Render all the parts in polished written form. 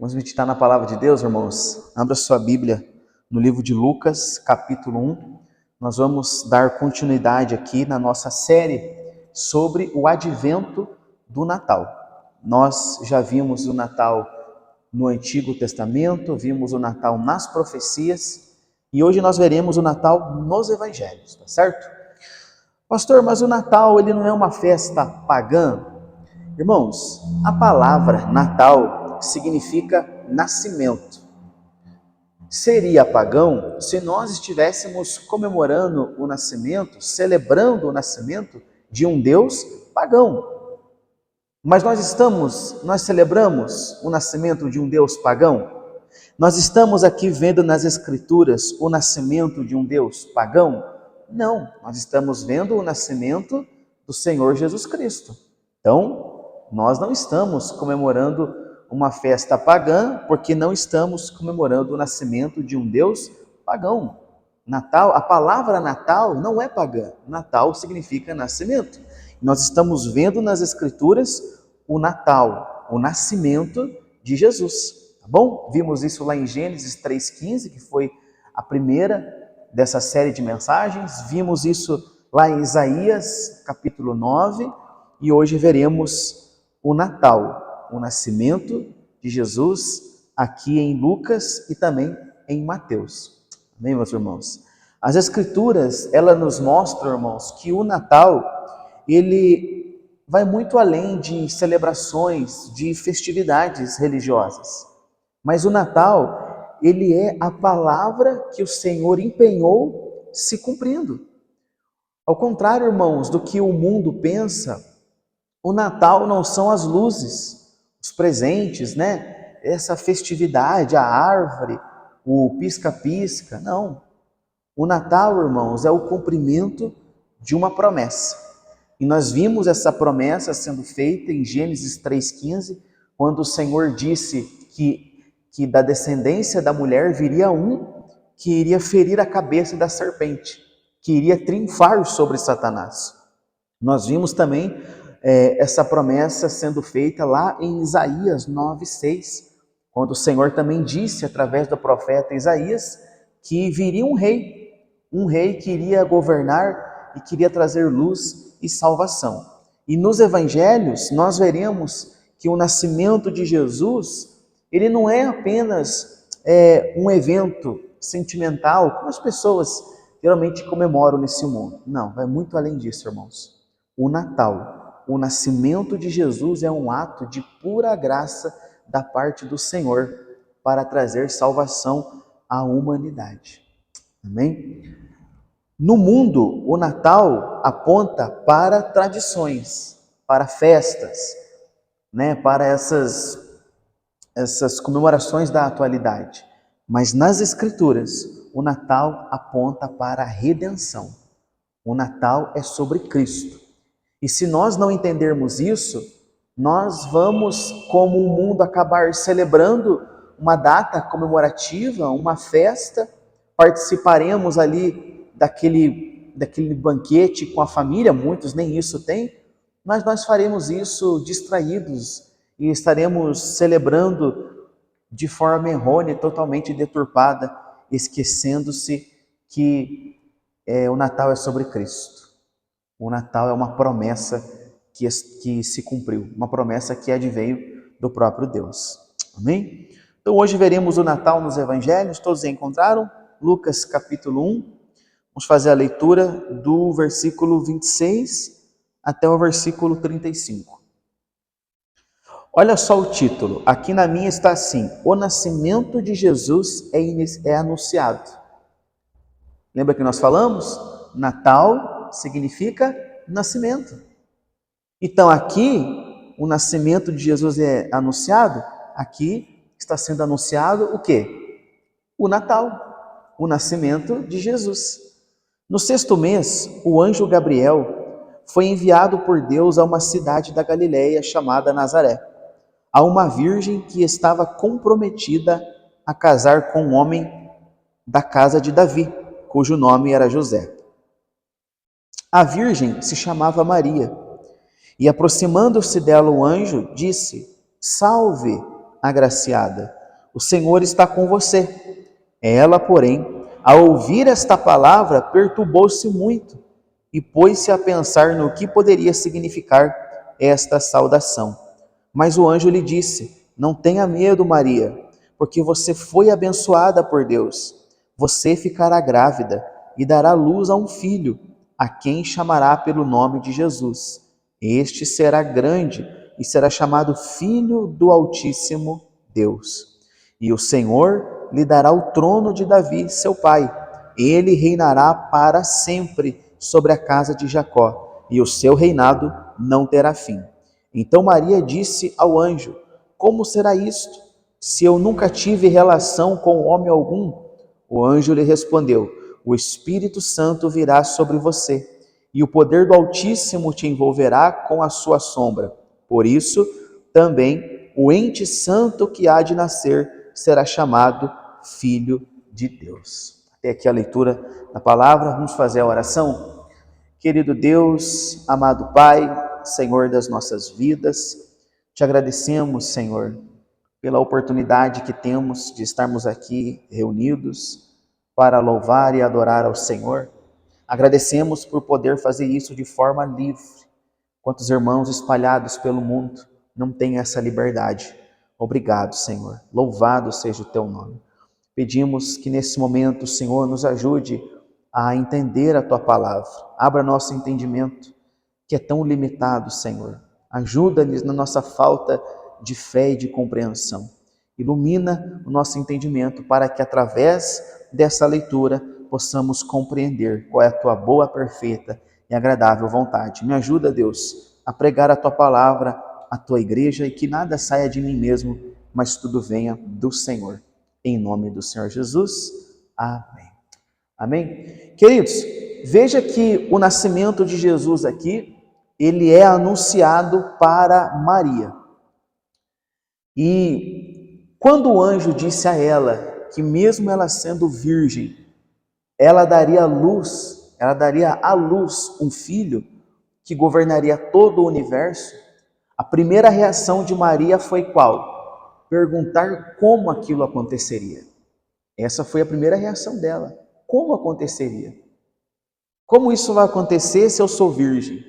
Vamos meditar na palavra de Deus, irmãos? Abra sua Bíblia no livro de Lucas, capítulo 1. Nós vamos dar continuidade aqui na nossa série sobre o advento do Natal. Nós já vimos o Natal no Antigo Testamento, vimos o Natal nas profecias e hoje nós veremos o Natal nos Evangelhos, tá certo? Pastor, mas o Natal ele não é uma festa pagã? Irmãos, a palavra Natal significa nascimento. Seria pagão se nós estivéssemos comemorando o nascimento, celebrando o nascimento de um Deus pagão. Mas nós celebramos o nascimento de um Deus pagão? Nós estamos aqui vendo nas Escrituras o nascimento de um Deus pagão? Não, nós estamos vendo o nascimento do Senhor Jesus Cristo. Então, nós não estamos comemorando uma festa pagã, porque não estamos comemorando o nascimento de um Deus pagão. Natal, a palavra Natal não é pagã. Natal significa nascimento. Nós estamos vendo nas Escrituras o Natal, o nascimento de Jesus. Tá bom? Vimos isso lá em Gênesis 3,15, que foi a primeira dessa série de mensagens. Vimos isso lá em Isaías, capítulo 9, e hoje veremos o Natal, o nascimento de Jesus aqui em Lucas e também em Mateus. Amém, meus irmãos? As Escrituras, elas nos mostram, irmãos, que o Natal, ele vai muito além de celebrações, de festividades religiosas. Mas o Natal, ele é a palavra que o Senhor empenhou se cumprindo. Ao contrário, irmãos, do que o mundo pensa, o Natal não são as luzes, os presentes, né? Essa festividade, a árvore, o pisca-pisca, não. O Natal, irmãos, é o cumprimento de uma promessa. E nós vimos essa promessa sendo feita em Gênesis 3,15, quando o Senhor disse que da descendência da mulher viria um que iria ferir a cabeça da serpente, que iria triunfar sobre Satanás. Nós vimos também essa promessa sendo feita lá em Isaías 9,6, quando o Senhor também disse, através do profeta Isaías, que viria um rei que iria governar e queria trazer luz e salvação. E nos evangelhos nós veremos que o nascimento de Jesus, ele não é apenas um evento sentimental, como as pessoas geralmente comemoram nesse mundo. Não, vai muito além disso, irmãos. O Natal, o nascimento de Jesus é um ato de pura graça da parte do Senhor para trazer salvação à humanidade. Amém? No mundo, o Natal aponta para tradições, para festas, né? Para essas comemorações da atualidade. Mas nas Escrituras, o Natal aponta para a redenção. O Natal é sobre Cristo. E se nós não entendermos isso, nós vamos, como o mundo, acabar celebrando uma data comemorativa, uma festa, participaremos ali daquele banquete com a família, muitos nem isso têm, mas nós faremos isso distraídos e estaremos celebrando de forma errônea, totalmente deturpada, esquecendo-se que o Natal é sobre Cristo. O Natal é uma promessa que se cumpriu, uma promessa que adveio do próprio Deus. Amém? Então hoje veremos o Natal nos Evangelhos, todos encontraram? Lucas capítulo 1, vamos fazer a leitura do versículo 26 até o versículo 35. Olha só o título, aqui na minha está assim: o nascimento de Jesus é anunciado. Lembra que nós falamos? Natal significa nascimento. Então aqui, o nascimento de Jesus é anunciado, aqui está sendo anunciado o quê? O Natal, o nascimento de Jesus. No 6º mês, o anjo Gabriel foi enviado por Deus a uma cidade da Galileia chamada Nazaré, a uma virgem que estava comprometida a casar com um homem da casa de Davi, cujo nome era José. A virgem se chamava Maria, e aproximando-se dela o anjo disse: Salve, agraciada, o Senhor está com você. Ela, porém, ao ouvir esta palavra, perturbou-se muito e pôs-se a pensar no que poderia significar esta saudação. Mas o anjo lhe disse: não tenha medo, Maria, porque você foi abençoada por Deus. Você ficará grávida e dará luz a um filho, a quem chamará pelo nome de Jesus. Este será grande e será chamado Filho do Altíssimo Deus. E o Senhor lhe dará o trono de Davi, seu pai. Ele reinará para sempre sobre a casa de Jacó, e o seu reinado não terá fim. Então Maria disse ao anjo: como será isto, se eu nunca tive relação com homem algum? O anjo lhe respondeu: o Espírito Santo virá sobre você, e o poder do Altíssimo te envolverá com a sua sombra. Por isso, também o ente santo que há de nascer será chamado Filho de Deus. Até aqui a leitura da palavra. Vamos fazer a oração. Querido Deus, amado Pai, Senhor das nossas vidas, te agradecemos, Senhor, pela oportunidade que temos de estarmos aqui reunidos para louvar e adorar ao Senhor. Agradecemos por poder fazer isso de forma livre. Quantos irmãos espalhados pelo mundo não têm essa liberdade? Obrigado, Senhor. Louvado seja o teu nome. Pedimos que nesse momento o Senhor nos ajude a entender a tua palavra. Abra nosso entendimento, que é tão limitado, Senhor. Ajuda-nos na nossa falta de fé e de compreensão. Ilumina o nosso entendimento para que através dessa leitura possamos compreender qual é a tua boa, perfeita e agradável vontade. Me ajuda, Deus, a pregar a tua palavra, a tua igreja, e que nada saia de mim mesmo, mas tudo venha do Senhor. Em nome do Senhor Jesus. Amém. Amém? Queridos, veja que o nascimento de Jesus aqui, ele é anunciado para Maria. E quando o anjo disse a ela que mesmo ela sendo virgem, ela daria à luz um filho que governaria todo o universo, a primeira reação de Maria foi qual? Perguntar como aquilo aconteceria. Essa foi a primeira reação dela. Como aconteceria? Como isso vai acontecer se eu sou virgem?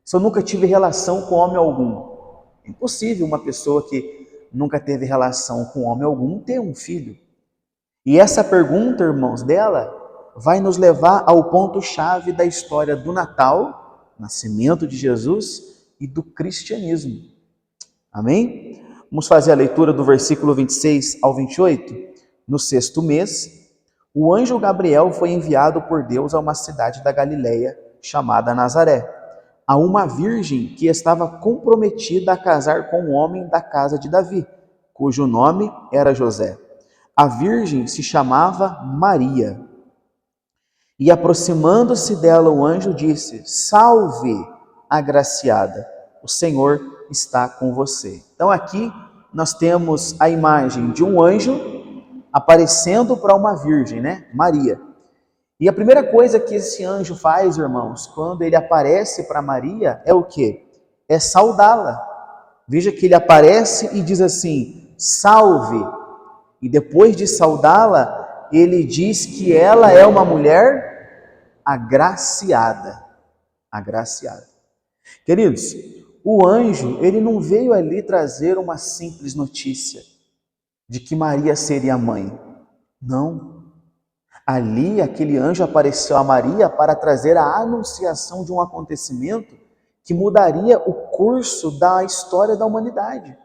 Se eu nunca tive relação com homem algum? É impossível uma pessoa que nunca teve relação com homem algum ter um filho. E essa pergunta, irmãos, dela vai nos levar ao ponto-chave da história do Natal, nascimento de Jesus, e do cristianismo. Amém? Vamos fazer a leitura do versículo 26 ao 28. No 6º mês, o anjo Gabriel foi enviado por Deus a uma cidade da Galileia, chamada Nazaré, a uma virgem que estava comprometida a casar com um homem da casa de Davi, cujo nome era José. A virgem se chamava Maria. E aproximando-se dela, o anjo disse: salve, agraciada, o Senhor está com você. Então aqui nós temos a imagem de um anjo aparecendo para uma virgem, né? Maria. E a primeira coisa que esse anjo faz, irmãos, quando ele aparece para Maria, é o quê? É saudá-la. Veja que ele aparece e diz assim: salve. E depois de saudá-la, ele diz que ela é uma mulher agraciada. Agraciada. Queridos, o anjo, ele não veio ali trazer uma simples notícia de que Maria seria mãe. Não. Ali, aquele anjo apareceu a Maria para trazer a anunciação de um acontecimento que mudaria o curso da história da humanidade.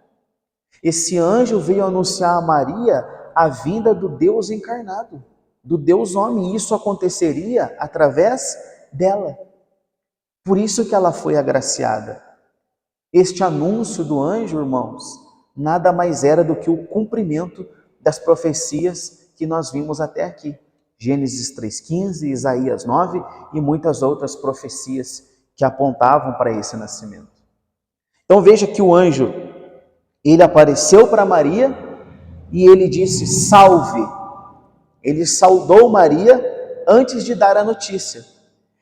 Esse anjo veio anunciar a Maria a vinda do Deus encarnado, do Deus homem, e isso aconteceria através dela. Por isso que ela foi agraciada. Este anúncio do anjo, irmãos, nada mais era do que o cumprimento das profecias que nós vimos até aqui. Gênesis 3,15, Isaías 9 e muitas outras profecias que apontavam para esse nascimento. Então veja que o anjo, ele apareceu para Maria e ele disse: salve. Ele saudou Maria antes de dar a notícia.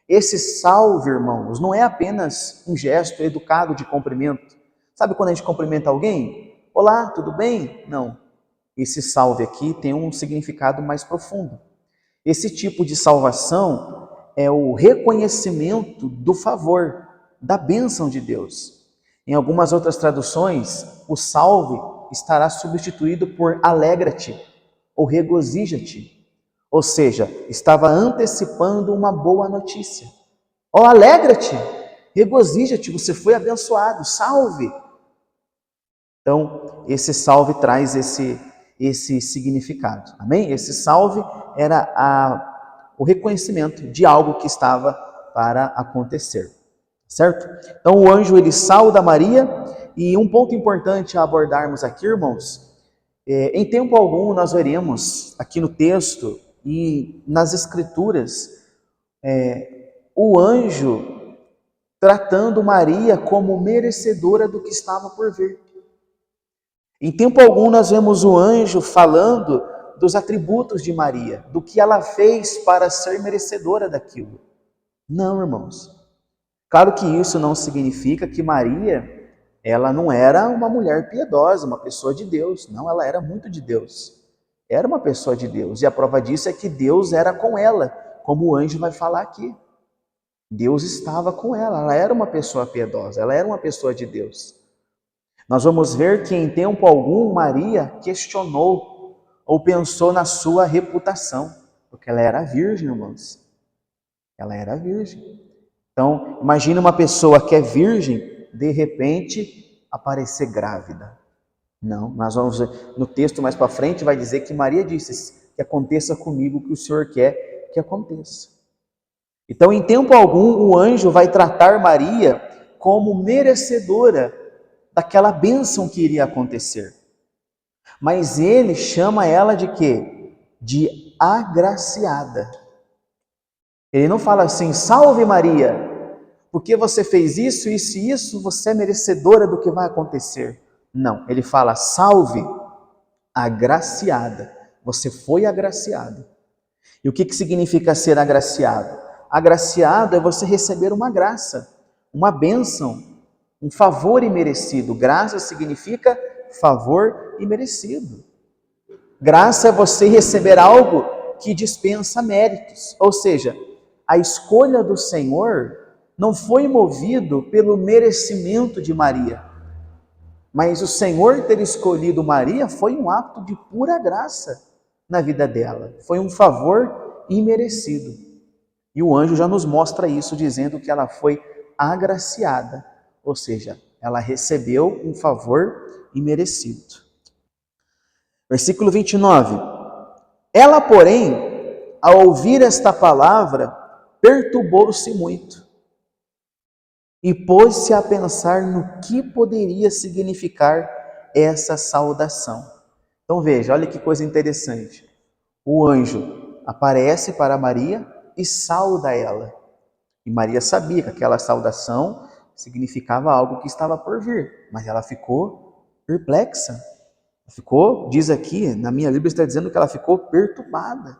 Esse salve, irmãos, não é apenas um gesto educado de cumprimento. Sabe quando a gente cumprimenta alguém? olá, tudo bem? Não. Esse salve aqui tem um significado mais profundo. Esse tipo de salvação é o reconhecimento do favor, da bênção de Deus. Em algumas outras traduções, o salve estará substituído por alegra-te ou regozija-te. Ou seja, estava antecipando uma boa notícia. Ó, alegra-te, regozija-te, você foi abençoado, salve. Então, esse salve traz esse significado, amém? Esse salve era o reconhecimento de algo que estava para acontecer, certo? Então, o anjo, ele sauda Maria, e um ponto importante a abordarmos aqui, irmãos, em tempo algum nós veremos aqui no texto e nas escrituras, o anjo tratando Maria como merecedora do que estava por vir. Em tempo algum nós vemos o anjo falando dos atributos de Maria, do que ela fez para ser merecedora daquilo. Não, irmãos. Claro que isso não significa que Maria, ela não era uma mulher piedosa, uma pessoa de Deus. Não, ela era muito de Deus. Era uma pessoa de Deus. E a prova disso é que Deus era com ela, como o anjo vai falar aqui. Deus estava com ela era uma pessoa piedosa, ela era uma pessoa de Deus. Nós vamos ver que em tempo algum Maria questionou ou pensou na sua reputação, porque ela era virgem, irmãos. Ela era virgem. Então, imagine uma pessoa que é virgem, de repente, aparecer grávida. Não, nós vamos ver, no texto mais para frente vai dizer que Maria disse que aconteça comigo o que o Senhor quer que aconteça. Então, em tempo algum, o anjo vai tratar Maria como merecedora daquela bênção que iria acontecer. Mas ele chama ela de quê? De agraciada. Ele não fala assim, salve Maria, porque você fez isso, isso e isso, você é merecedora do que vai acontecer. Não, ele fala, salve, agraciada. Você foi agraciada. E o que significa ser agraciado? Agraciado é você receber uma graça, uma bênção, um favor imerecido. Graça significa favor imerecido. Graça é você receber algo que dispensa méritos. Ou seja, a escolha do Senhor não foi movido pelo merecimento de Maria. Mas o Senhor ter escolhido Maria foi um ato de pura graça na vida dela. Foi um favor imerecido. E o anjo já nos mostra isso, dizendo que ela foi agraciada. Ou seja, ela recebeu um favor imerecido. Versículo 29. Ela, porém, ao ouvir esta palavra, perturbou-se muito e pôs-se a pensar no que poderia significar essa saudação. Então veja, olha que coisa interessante. O anjo aparece para Maria e sauda ela. E Maria sabia que aquela saudação significava algo que estava por vir, mas ela ficou perplexa. Diz aqui, na minha Bíblia está dizendo que ela ficou perturbada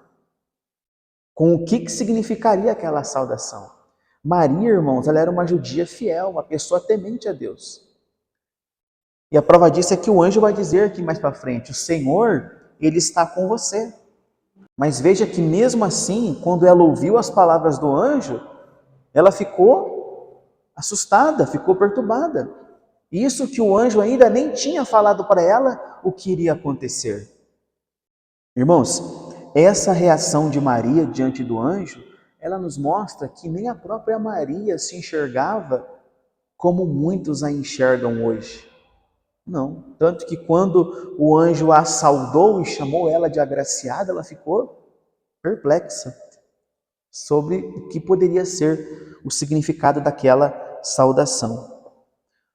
com o que significaria aquela saudação. Maria, irmãos, ela era uma judia fiel, uma pessoa temente a Deus. E a prova disso é que o anjo vai dizer aqui mais para frente, o Senhor, Ele está com você. Mas veja que mesmo assim, quando ela ouviu as palavras do anjo, ela ficou assustada, ficou perturbada. Isso que o anjo ainda nem tinha falado para ela o que iria acontecer. Irmãos, essa reação de Maria diante do anjo, ela nos mostra que nem a própria Maria se enxergava como muitos a enxergam hoje. Não, tanto que quando o anjo a saudou e chamou ela de agraciada, ela ficou perplexa sobre o que poderia ser o significado daquela saudação.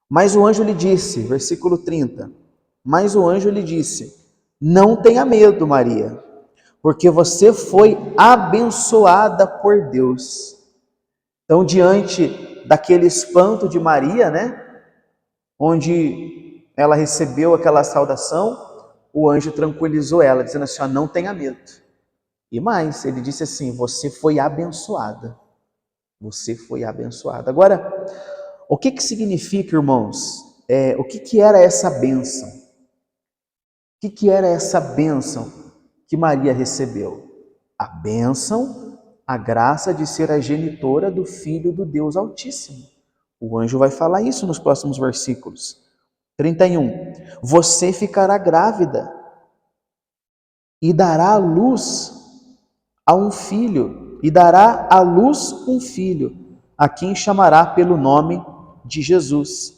Mas o anjo lhe disse, versículo 30, mas o anjo lhe disse, não tenha medo, Maria, porque você foi abençoada por Deus. Então, diante daquele espanto de Maria, onde ela recebeu aquela saudação, o anjo tranquilizou ela, dizendo assim, não tenha medo. E mais, ele disse assim, você foi abençoada. Você foi abençoada. Agora, o que significa, irmãos? O que era essa bênção? que era essa bênção que Maria recebeu? A bênção, a graça de ser a genitora do Filho do Deus Altíssimo. O anjo vai falar isso nos próximos versículos. 31. Você ficará grávida e dará à luz a um filho, a quem chamará pelo nome de Jesus.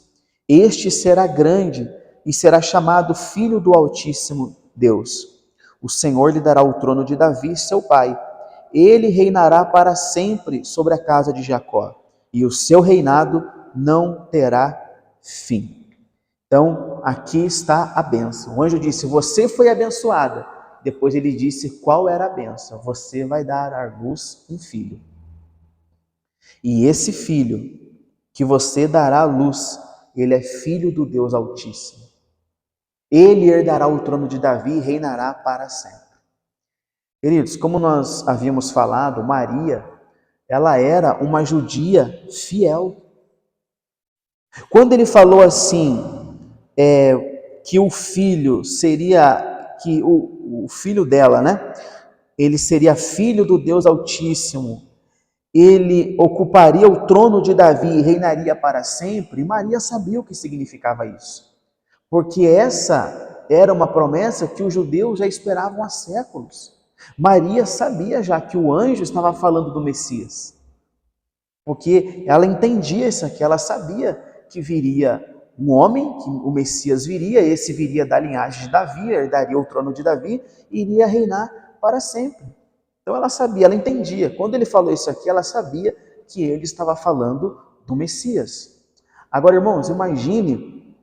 Este será grande e será chamado Filho do Altíssimo Deus. O Senhor lhe dará o trono de Davi, seu pai. Ele reinará para sempre sobre a casa de Jacó, e o seu reinado não terá fim. Então, aqui está a bênção. O anjo disse, você foi abençoada. Depois ele disse qual era a bênção. Você vai dar à luz um filho. E esse filho que você dará à luz, ele é filho do Deus Altíssimo. Ele herdará o trono de Davi e reinará para sempre. Queridos, como nós havíamos falado, Maria, ela era uma judia fiel. Quando ele falou assim, que o filho seria, que o filho dela, né? Ele seria filho do Deus Altíssimo, ele ocuparia o trono de Davi e reinaria para sempre. Maria sabia o que significava isso, porque essa era uma promessa que os judeus já esperavam há séculos. Maria sabia já que o anjo estava falando do Messias, porque ela entendia isso aqui, ela sabia que viria um homem, que o Messias viria, esse viria da linhagem de Davi, herdaria o trono de Davi e iria reinar para sempre. Então ela sabia, ela entendia. Quando ele falou isso aqui, ela sabia que ele estava falando do Messias. Agora, irmãos, imagine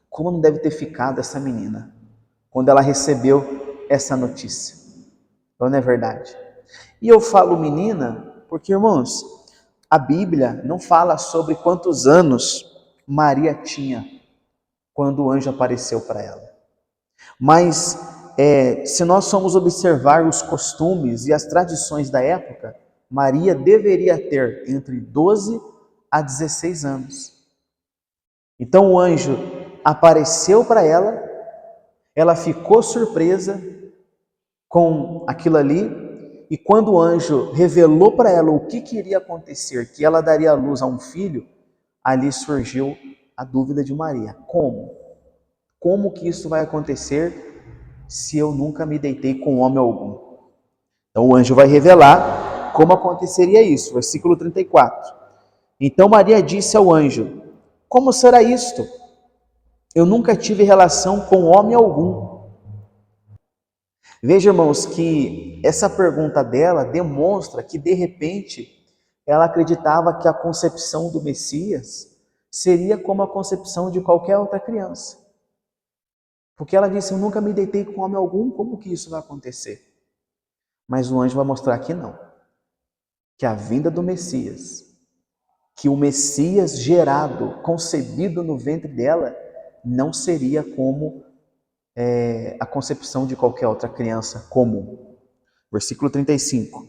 como não deve ter ficado essa menina quando ela recebeu essa notícia. Então, não é verdade? E eu falo menina porque, irmãos, a Bíblia não fala sobre quantos anos Maria tinha quando o anjo apareceu para ela. Mas se nós formos observar os costumes e as tradições da época, Maria deveria ter entre 12 a 16 anos. Então o anjo apareceu para ela, ela ficou surpresa com aquilo ali, e quando o anjo revelou para ela o que iria acontecer, que ela daria à luz a um filho, ali surgiu a dúvida de Maria. Como? Como que isso vai acontecer se eu nunca me deitei com homem algum? Então o anjo vai revelar como aconteceria isso. Versículo 34. Então Maria disse ao anjo, como será isto? Eu nunca tive relação com homem algum. Veja, irmãos, que essa pergunta dela demonstra que, de repente, ela acreditava que a concepção do Messias seria como a concepção de qualquer outra criança. Porque ela disse, eu nunca me deitei com homem algum, como que isso vai acontecer? Mas o anjo vai mostrar que não. Que a vinda do Messias, que o Messias gerado, concebido no ventre dela, não seria como a concepção de qualquer outra criança comum. Versículo 35.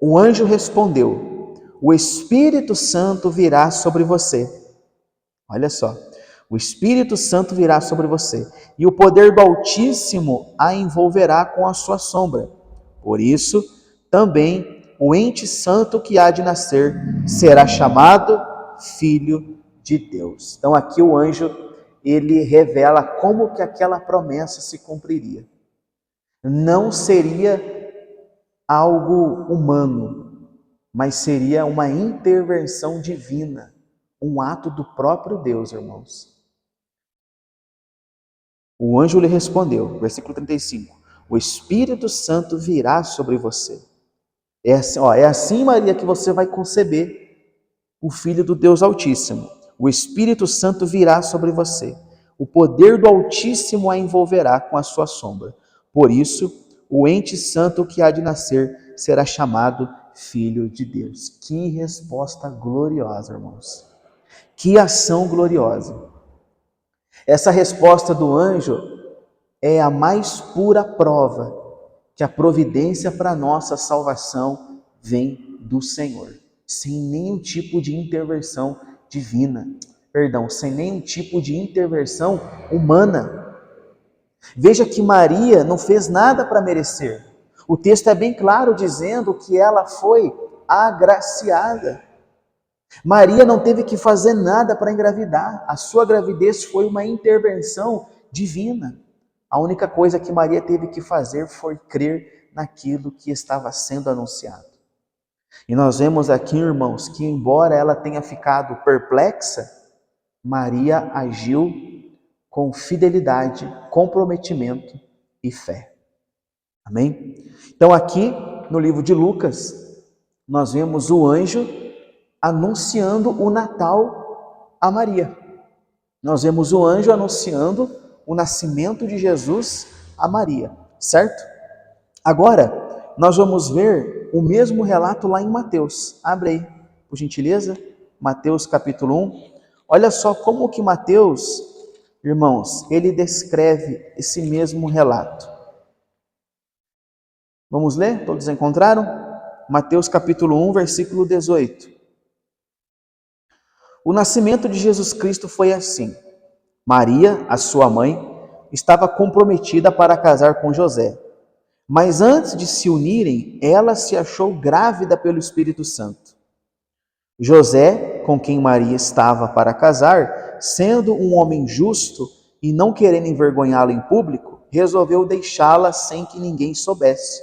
O anjo respondeu, o Espírito Santo virá sobre você. Olha só. O Espírito Santo virá sobre você, e o poder do Altíssimo a envolverá com a sua sombra. Por isso, também o ente santo que há de nascer será chamado Filho de Deus. Então aqui o anjo, ele revela como que aquela promessa se cumpriria. Não seria algo humano, mas seria uma intervenção divina, um ato do próprio Deus, irmãos. O anjo lhe respondeu, versículo 35, o Espírito Santo virá sobre você. É assim, Maria, que você vai conceber o Filho do Deus Altíssimo. O Espírito Santo virá sobre você. O poder do Altíssimo a envolverá com a sua sombra. Por isso, o ente santo que há de nascer será chamado Filho de Deus. Que resposta gloriosa, irmãos. Que ação gloriosa. Essa resposta do anjo é a mais pura prova que a providência para a nossa salvação vem do Senhor, sem nenhum tipo de intervenção divina, sem nenhum tipo de intervenção humana. Veja que Maria não fez nada para merecer. O texto é bem claro dizendo que ela foi agraciada. Maria não teve que fazer nada para engravidar. A sua gravidez foi uma intervenção divina. A única coisa que Maria teve que fazer foi crer naquilo que estava sendo anunciado. E nós vemos aqui, irmãos, que embora ela tenha ficado perplexa, Maria agiu com fidelidade, comprometimento e fé. Amém? Então aqui no livro de Lucas, nós vemos o anjo anunciando o Natal a Maria. Nós vemos o anjo anunciando o nascimento de Jesus a Maria, certo? Agora, nós vamos ver o mesmo relato lá em Mateus. Abre aí, por gentileza, Mateus capítulo 1. Olha só como que Mateus, irmãos, ele descreve esse mesmo relato. Vamos ler? Todos encontraram? Mateus capítulo 1, versículo 18. O nascimento de Jesus Cristo foi assim. Maria, a sua mãe, estava comprometida para casar com José. Mas antes de se unirem, ela se achou grávida pelo Espírito Santo. José, com quem Maria estava para casar, sendo um homem justo e não querendo envergonhá-la em público, resolveu deixá-la sem que ninguém soubesse.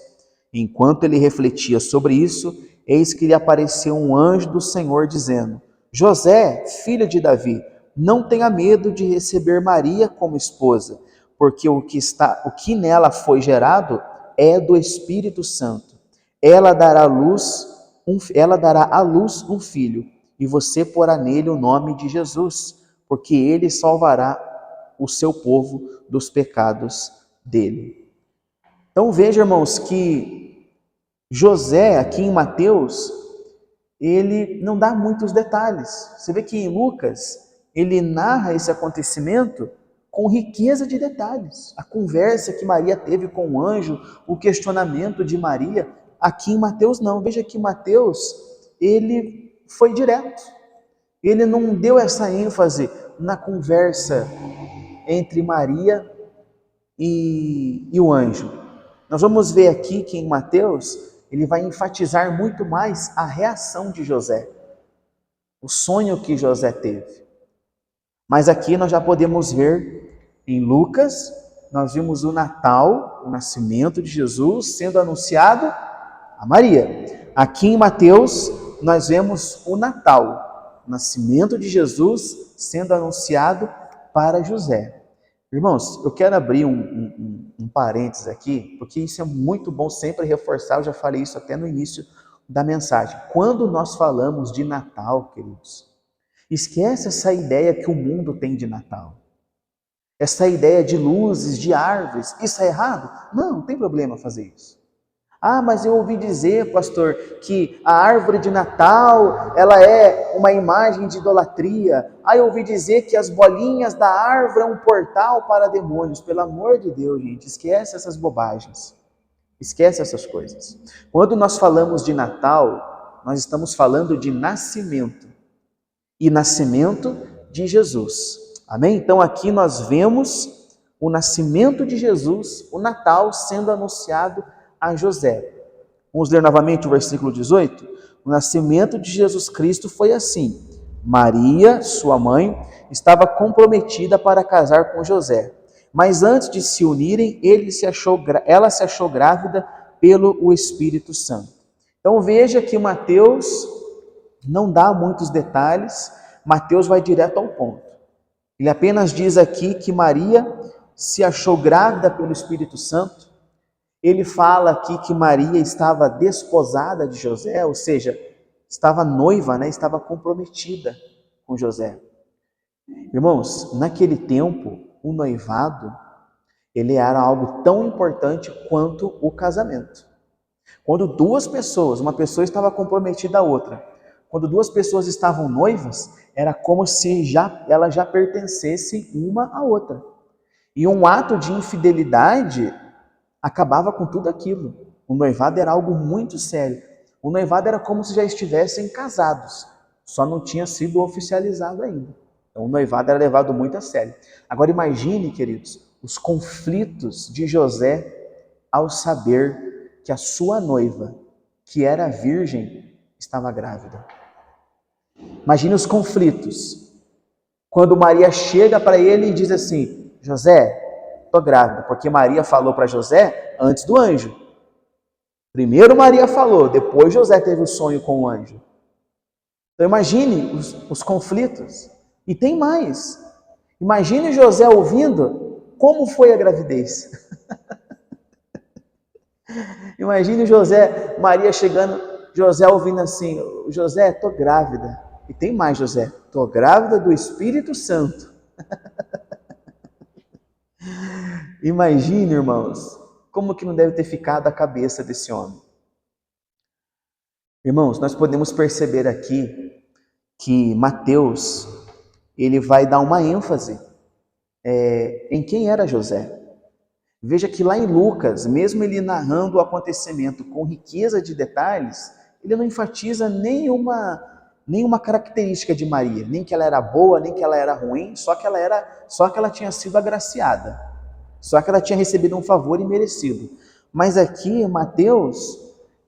Enquanto ele refletia sobre isso, eis que lhe apareceu um anjo do Senhor dizendo: José, filho de Davi, não tenha medo de receber Maria como esposa, porque o que nela foi gerado é do Espírito Santo. Ela dará à luz um filho, e você porá nele o nome de Jesus, porque ele salvará o seu povo dos pecados dele. Então veja, irmãos, que José, aqui em Mateus, ele não dá muitos detalhes. Você vê que em Lucas, ele narra esse acontecimento com riqueza de detalhes. A conversa que Maria teve com o anjo, o questionamento de Maria. Aqui em Mateus não. Veja que Mateus, ele foi direto. Ele não deu essa ênfase na conversa entre Maria e o anjo. Nós vamos ver aqui que em Mateus, ele vai enfatizar muito mais a reação de José, o sonho que José teve. Mas aqui nós já podemos ver em Lucas, nós vimos o Natal, o nascimento de Jesus sendo anunciado a Maria. Aqui em Mateus, nós vemos o Natal, o nascimento de Jesus sendo anunciado para José. Irmãos, eu quero abrir um parênteses aqui, porque isso é muito bom sempre reforçar, eu já falei isso até no início da mensagem. Quando nós falamos de Natal, queridos, esquece essa ideia que o mundo tem de Natal. Essa ideia de luzes, de árvores, isso é errado? Não tem problema fazer isso. Ah, mas eu ouvi dizer, pastor, que a árvore de Natal, ela é uma imagem de idolatria. Ah, eu ouvi dizer que as bolinhas da árvore é um portal para demônios. Pelo amor de Deus, gente, esquece essas bobagens. Esquece essas coisas. Quando nós falamos de Natal, nós estamos falando de nascimento. E nascimento de Jesus. Amém? Então aqui nós vemos o nascimento de Jesus, o Natal sendo anunciado a José. Vamos ler novamente o versículo 18? O nascimento de Jesus Cristo foi assim. Maria, sua mãe, estava comprometida para casar com José. Mas antes de se unirem, ela se achou grávida pelo Espírito Santo. Então veja que Mateus não dá muitos detalhes, Mateus vai direto ao ponto. Ele apenas diz aqui que Maria se achou grávida pelo Espírito Santo. Ele fala aqui que Maria estava desposada de José, ou seja, estava noiva, estava comprometida com José. Irmãos, naquele tempo, o noivado, ele era algo tão importante quanto o casamento. Quando duas pessoas, uma pessoa estava comprometida à outra, quando duas pessoas estavam noivas, era como se ela já pertencesse uma à outra. E um ato de infidelidade acabava com tudo aquilo. O noivado era algo muito sério. O noivado era como se já estivessem casados, só não tinha sido oficializado ainda. Então o noivado era levado muito a sério. Agora imagine, queridos, os conflitos de José ao saber que a sua noiva, que era virgem, estava grávida. Imagine os conflitos. Quando Maria chega para ele e diz assim: José, estou grávida, porque Maria falou para José antes do anjo. Primeiro Maria falou, depois José teve o sonho com o anjo. Então imagine os conflitos. E tem mais. Imagine José ouvindo como foi a gravidez. Imagine Maria chegando, José ouvindo assim: José, estou grávida. E tem mais, José, estou grávida do Espírito Santo. Imagine, irmãos, como que não deve ter ficado a cabeça desse homem. Irmãos, nós podemos perceber aqui que Mateus, ele vai dar uma ênfase em quem era José. Veja que lá em Lucas, mesmo ele narrando o acontecimento com riqueza de detalhes, ele não enfatiza nenhuma característica de Maria, nem que ela era boa, nem que ela era ruim, só que ela tinha sido agraciada, só que ela tinha recebido um favor imerecido. Mas aqui, Mateus,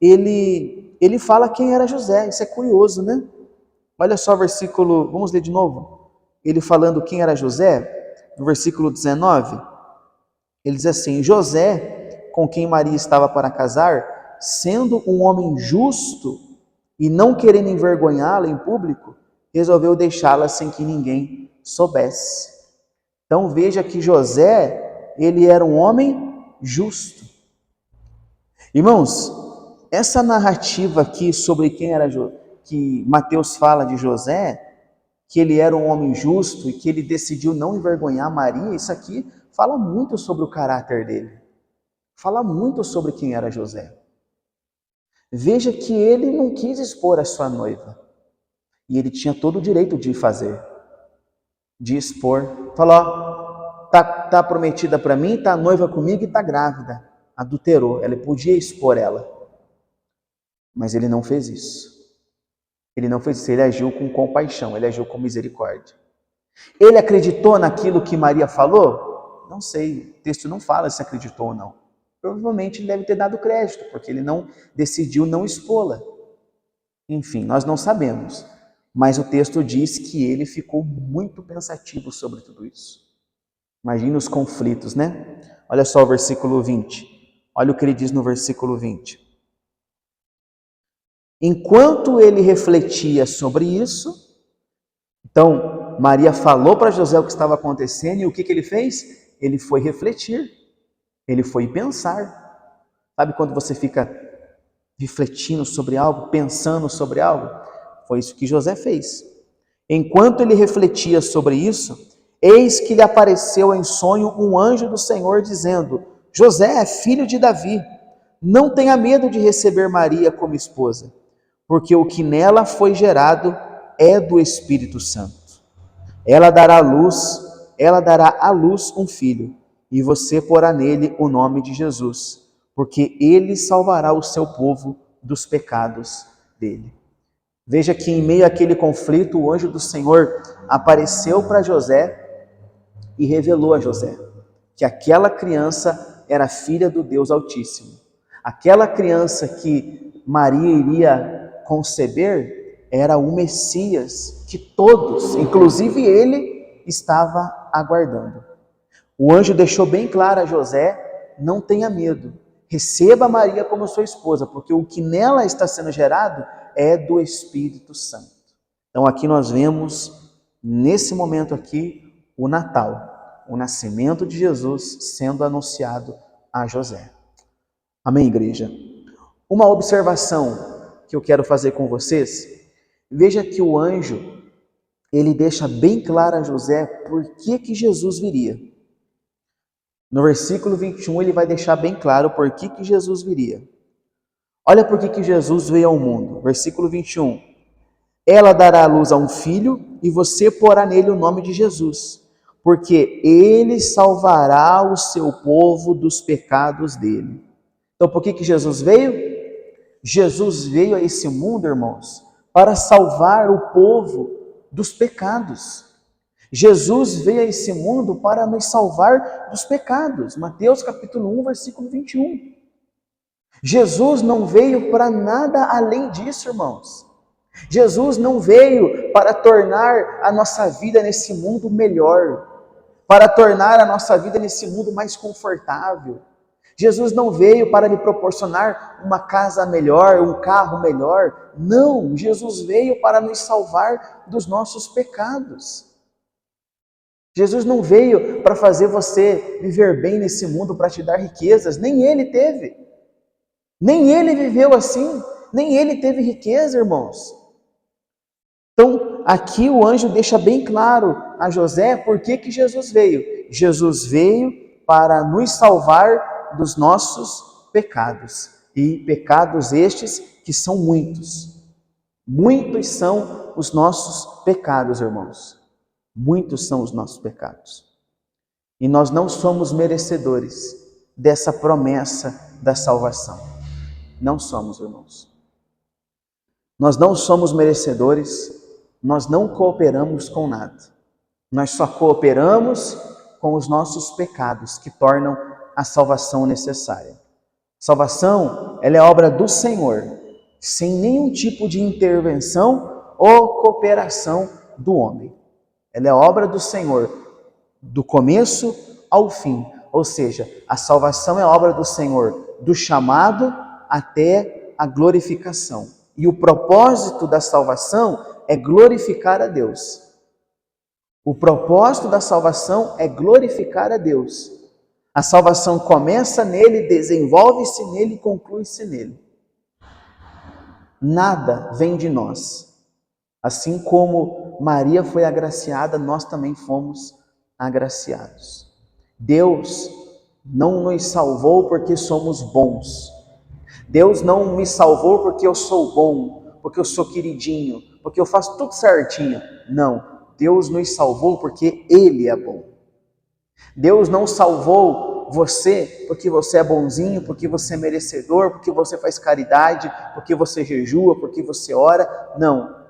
ele fala quem era José, isso é curioso, né? Olha só o versículo, vamos ler de novo. Ele falando quem era José, no versículo 19, ele diz assim: José, com quem Maria estava para casar, sendo um homem justo e não querendo envergonhá-la em público, resolveu deixá-la sem que ninguém soubesse. Então veja que José, ele era um homem justo. Irmãos, essa narrativa aqui sobre quem era que Mateus fala de José, que ele era um homem justo e que ele decidiu não envergonhar Maria, isso aqui fala muito sobre o caráter dele. Fala muito sobre quem era José. Veja que ele não quis expor a sua noiva. E ele tinha todo o direito de fazer, de expor. Falou: ó, tá prometida para mim, tá noiva comigo e tá grávida. Adulterou, ele podia expor ela. Mas ele não fez isso. Ele não fez isso, ele agiu com compaixão, ele agiu com misericórdia. Ele acreditou naquilo que Maria falou? Não sei, o texto não fala se acreditou ou não. Provavelmente ele deve ter dado crédito, porque ele não decidiu não expô-la. Enfim, nós não sabemos. Mas o texto diz que ele ficou muito pensativo sobre tudo isso. Imagina os conflitos, né? Olha só o versículo 20. Olha o que ele diz no versículo 20. Enquanto ele refletia sobre isso, então Maria falou para José o que estava acontecendo e o que ele fez? Ele foi refletir, ele foi pensar. Sabe quando você fica refletindo sobre algo, pensando sobre algo? Foi isso que José fez. Enquanto ele refletia sobre isso, eis que lhe apareceu em sonho um anjo do Senhor dizendo: José, filho de Davi, não tenha medo de receber Maria como esposa, porque o que nela foi gerado é do Espírito Santo. Ela dará à luz um filho, e você porá nele o nome de Jesus, porque ele salvará o seu povo dos pecados dele. Veja que em meio àquele conflito, o anjo do Senhor apareceu para José e revelou a José que aquela criança era filha do Deus Altíssimo. Aquela criança que Maria iria conceber era o Messias que todos, inclusive ele, estava aguardando. O anjo deixou bem claro a José: não tenha medo, receba Maria como sua esposa, porque o que nela está sendo gerado é do Espírito Santo. Então aqui nós vemos, nesse momento aqui, o Natal, o nascimento de Jesus sendo anunciado a José. Amém, igreja? Uma observação que eu quero fazer com vocês, veja que o anjo, ele deixa bem claro a José por que Jesus viria. No versículo 21, ele vai deixar bem claro por que Jesus viria. Olha por que Jesus veio ao mundo. Versículo 21. Ela dará à luz a um filho e você porá nele o nome de Jesus, porque ele salvará o seu povo dos pecados dele. Então, por que Jesus veio? Jesus veio a esse mundo, irmãos, para salvar o povo dos pecados. Jesus veio a esse mundo para nos salvar dos pecados. Mateus capítulo 1, versículo 21. Jesus não veio para nada além disso, irmãos. Jesus não veio para tornar a nossa vida nesse mundo melhor, para tornar a nossa vida nesse mundo mais confortável. Jesus não veio para lhe proporcionar uma casa melhor, um carro melhor. Não, Jesus veio para nos salvar dos nossos pecados. Jesus não veio para fazer você viver bem nesse mundo, para te dar riquezas. Nem ele teve. Nem ele viveu assim. Nem ele teve riqueza, irmãos. Então, aqui o anjo deixa bem claro a José por que Jesus veio. Jesus veio para nos salvar dos nossos pecados. E pecados estes que são muitos. Muitos são os nossos pecados, irmãos. Muitos são os nossos pecados. E nós não somos merecedores dessa promessa da salvação. Não somos, irmãos. Nós não somos merecedores, nós não cooperamos com nada. Nós só cooperamos com os nossos pecados que tornam a salvação necessária. Salvação, ela é obra do Senhor, sem nenhum tipo de intervenção ou cooperação do homem. Ela é obra do Senhor, do começo ao fim. Ou seja, a salvação é obra do Senhor, do chamado até a glorificação. E o propósito da salvação é glorificar a Deus. O propósito da salvação é glorificar a Deus. A salvação começa nele, desenvolve-se nele e conclui-se nele. Nada vem de nós. Assim como Maria foi agraciada, nós também fomos agraciados. Deus não nos salvou porque somos bons. Deus não me salvou porque eu sou bom, porque eu sou queridinho, porque eu faço tudo certinho. Não, Deus nos salvou porque Ele é bom. Deus não salvou você porque você é bonzinho, porque você é merecedor, porque você faz caridade, porque você jejua, porque você ora. Não.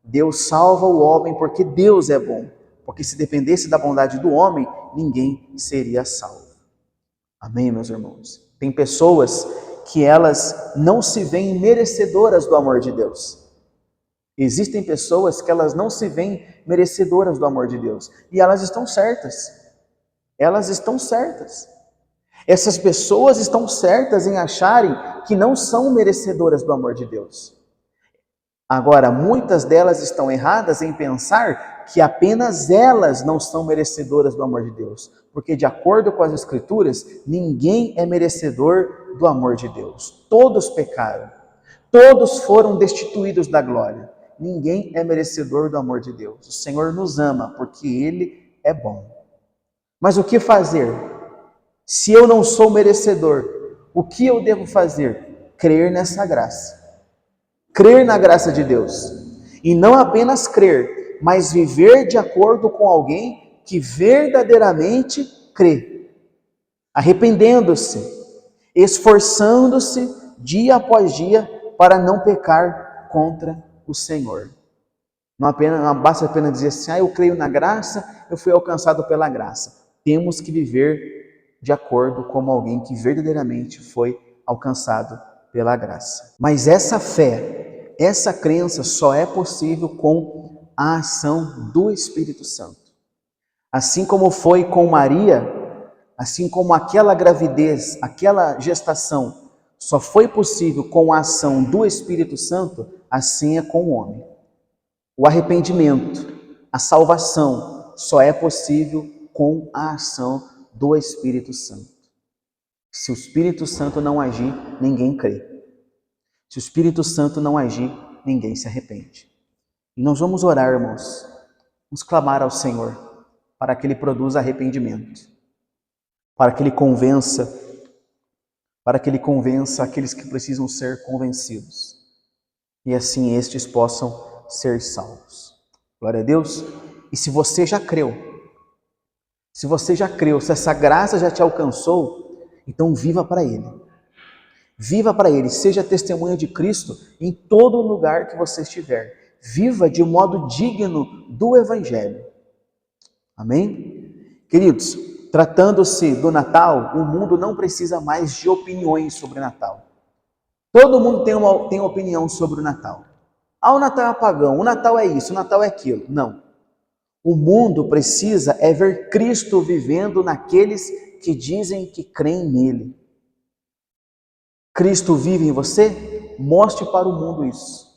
Deus salva o homem porque Deus é bom. Porque se dependesse da bondade do homem, ninguém seria salvo. Amém, meus irmãos? Tem pessoas que elas não se veem merecedoras do amor de Deus. Existem pessoas que elas não se veem merecedoras do amor de Deus. E elas estão certas. Elas estão certas. Essas pessoas estão certas em acharem que não são merecedoras do amor de Deus. Agora, muitas delas estão erradas em pensar que apenas elas não são merecedoras do amor de Deus. Porque, de acordo com as Escrituras, ninguém é merecedor do amor de Deus. Todos pecaram. Todos foram destituídos da glória. Ninguém é merecedor do amor de Deus. O Senhor nos ama porque Ele é bom. Mas o que fazer? Se eu não sou merecedor, o que eu devo fazer? Crer nessa graça. Crer na graça de Deus. E não apenas crer, mas viver de acordo com alguém que verdadeiramente crê. Arrependendo-se, esforçando-se dia após dia para não pecar contra o Senhor. Não basta apenas dizer assim, eu creio na graça, eu fui alcançado pela graça. Temos que viver de acordo com alguém que verdadeiramente foi alcançado pela graça. Mas essa fé, essa crença só é possível com a ação do Espírito Santo. Assim como foi com Maria, assim como aquela gravidez, aquela gestação, só foi possível com a ação do Espírito Santo, assim é com o homem. O arrependimento, a salvação, só é possível com a ação do Espírito Santo. Se o Espírito Santo não agir, ninguém crê. Se o Espírito Santo não agir, ninguém se arrepende. E nós vamos orar, irmãos. Vamos clamar ao Senhor para que Ele produza arrependimento. Para que Ele convença aqueles que precisam ser convencidos. E assim estes possam ser salvos. Glória a Deus. E se você já creu, se essa graça já te alcançou, então viva para Ele. Viva para Ele, seja testemunha de Cristo em todo lugar que você estiver. Viva de modo digno do Evangelho. Amém? Queridos, tratando-se do Natal, o mundo não precisa mais de opiniões sobre o Natal. Todo mundo tem opinião sobre o Natal. Ah, o Natal é pagão, o Natal é isso, o Natal é aquilo. Não. O mundo precisa é ver Cristo vivendo naqueles que dizem que creem nele. Cristo vive em você? Mostre para o mundo isso.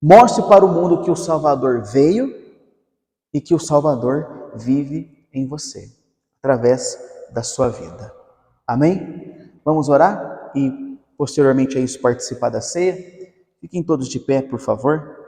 Mostre para o mundo que o Salvador veio e que o Salvador vive em você, através da sua vida. Amém? Vamos orar e posteriormente a isso participar da ceia? Fiquem todos de pé, por favor.